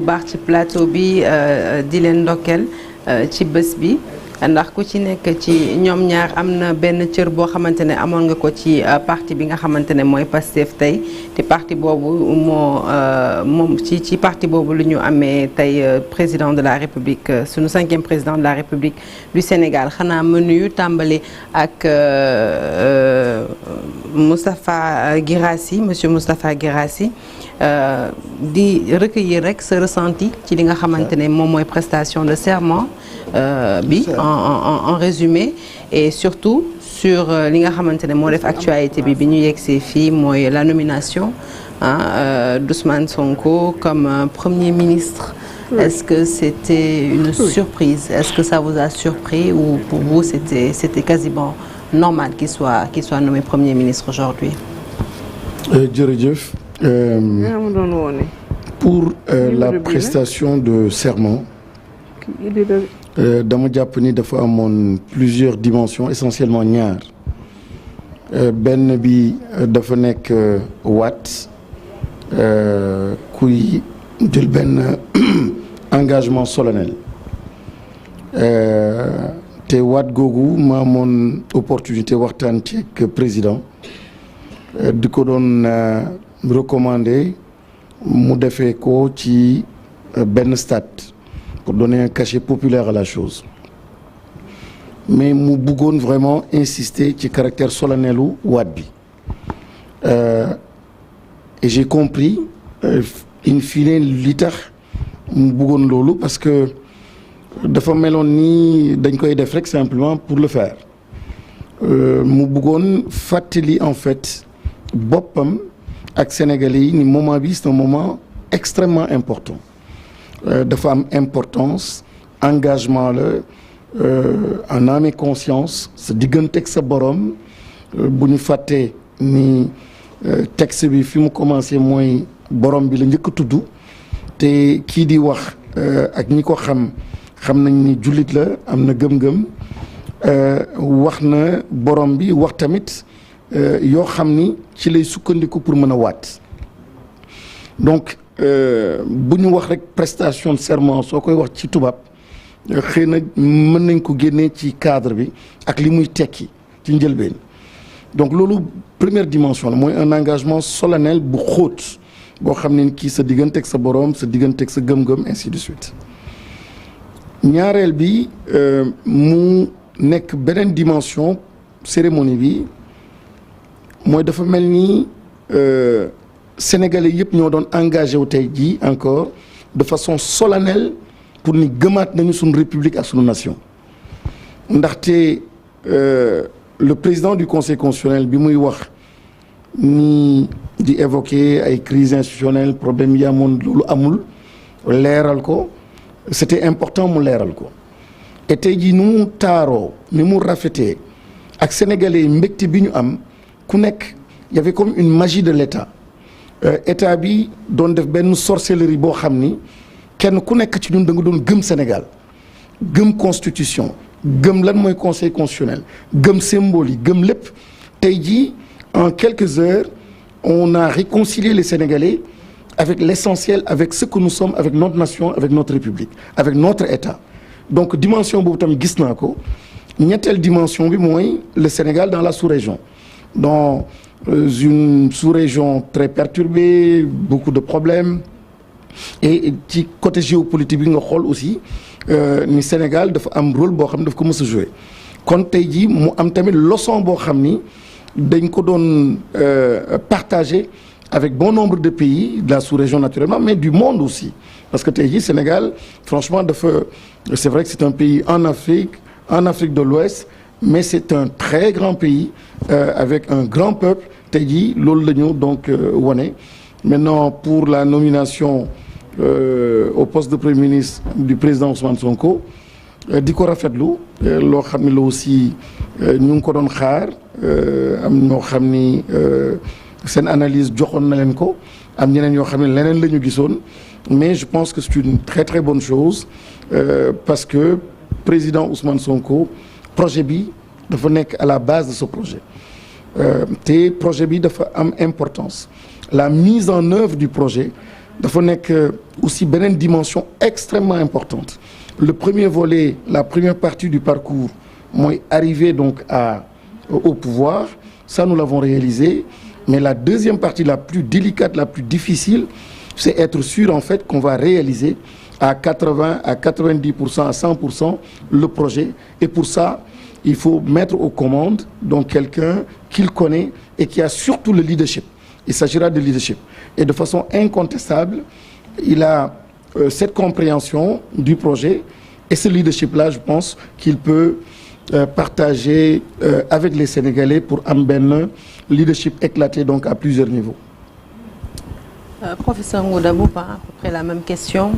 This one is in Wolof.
baax ci plateau bi di leen ndokkeel ci bés bi ndax ku ci nekk ci ñoom ñaar am na benn cër boo xamante ne amoon nga ko ci parti bi nga xamante ne mooy Pastef tey te parti boobu moom ci parti boobu lu ñu amee tey président de la République sunu 5e président de la République du Sénégal xanaa ma nuyu tàmbali ak Moustapha Guirassy monsieur Moustapha Guirassy di recueillir rek sa ressenti ci li nga xamante ne moom mooy prestation de serment bi en résumé et surtout sur li nga xamante ne moo def actualité bi ñu yegsee fii mooy la nomination d'Ousmane Sonko comme Premier ministre. Est-ce que c'était une surprise? Est-ce que ça vous a surpris ou pour vous c'était quasiment normal qu'il soit nommé Premier ministre aujourd'hui? Jërëjëf. Pour la prestation de serment, dama jàpp ni dafa amoon plusieurs dimensions, essentiellement ñaar. Benn bi dafa nekk waat kuy jël benn engagement solennel te waat googu ma amoon opportunité waxtaan ci ak président di ko doon recommandé mu defee ko ci benn stade pour donner un cachet populaire à la chose mais mu bëggoon vraiment insister ci caractère solennelu waat bi et j'ai compris in fine li tax mu bëggoon loolu parce que dafa meloon ni dañ koy def rek simplement pour le faire mu bëggoon fàttali en fait boppam ak Sénégalais yi ni moment bi c'est un moment extrêmement important dafa am importance engagement la en âme et conscience sa diggante ak sa borom bu ñu fàttee ni texte bi fi mu commencé mooy borom bi la njëkk a tudd te kii di wax ak ñi ko xam nañ ni jullit la am na gëm-gëm wax na borom bi wax tamit yoo xam ni ci lay sukkandiku pour mën a waat donc bu ñu wax rek prestation de serment soo koy wax ci tubaab xëy na mën nañ ko génnee ci cadre bi ak li muy tekki ci njëlbeen donc loolu première dimension la mooy un engagement solennel bu xóot boo xam ne kii sa digganteeg sa borom sa digganteeg sa gëm-gëm ainsi de suite ñaareel bi mu nekk beneen dimension cérémonie bi mooy dafa mel ni sénégalais yëpp ñoo doon engagé wu tey jii encore de façon solennelle pour ni gëmaat nañu suñu république ak suñu nation ndaxte le président du conseil constitutionnel bi muy wax ni di évoquer ay crise institutionnelle problème yi amoon loolu amul leeral ko c'était important mu leeral ko et tey jii ni mu taaroo ni mu rafetee ak sénégalais yi mbégte bi ñu am ku nekk y avait comme une magie de l'état état bi doon def benn sorcellerie boo xam ni kenn ku nekk ci ñun da nga doon gëm Sénégal gëm constitution gëm lan mooy conseil constitutionnel gëm symbole yi gëm lépp tey jii en quelques heures on a réconcilié les Sénégalais avec l'essentiel avec ce que nous sommes avec notre nation avec notre république avec notre état donc dimension boobu tam gis naa ko ñetteel dimension bi mooy le Sénégal dans la sous-région dans une sous-région très perturbée beaucoup de problèmes et ci côté géopolitique bi nga xool aussi ni Sénégal dafa am rôle boo xam ne daf ko mës a jouer kon tey jii mu am tamit leçon boo xam ni dañ ko doon partager avec bon nombre de pays de la sous-région naturellement mais du monde aussi parce que tey jii Sénégal franchement dafa c'est vrai que c'est un pays en Afrique de l'Ouest mais c'est un très grand pays avec un grand peuple tey jii loolu la ñu donc wane maintenant pour la nomination au poste de premier ministre du président Ousmane Sonko di ko rafetlu loo xam ne la aussi ñu ngi ko doon xaar am ñoo xam ni seen analyse joxoon na leen ko am ñeneen yoo xam ne leneen la ñu gisoon mais je pense que c'est une très très bonne chose parce que président Ousmane Sonko projet bi dafa nekk à la base de ce projet te projet bi dafa am importance la mise en œuvre du projet dafa nekk aussi beneen dimension extrêmement importante. Le premier volet, la première partie du parcours mooy arriver donc au pouvoir, ça nous l'avons réalisé, mais la deuxième partie la plus délicate, la plus difficile, c'est être sûr en fait qu'on va réaliser à 80, à 90%, à 100% le projet. Et pour ça, il faut mettre aux commandes donc quelqu'un qu'il connaît et qui a surtout le leadership. Il s'agira de leadership. Et de façon incontestable, il a cette compréhension du projet et ce leadership-là, je pense qu'il peut partager avec les Sénégalais pour am benn leadership éclaté donc à plusieurs niveaux. Professeur Ngouda Mboup, à peu près la même question.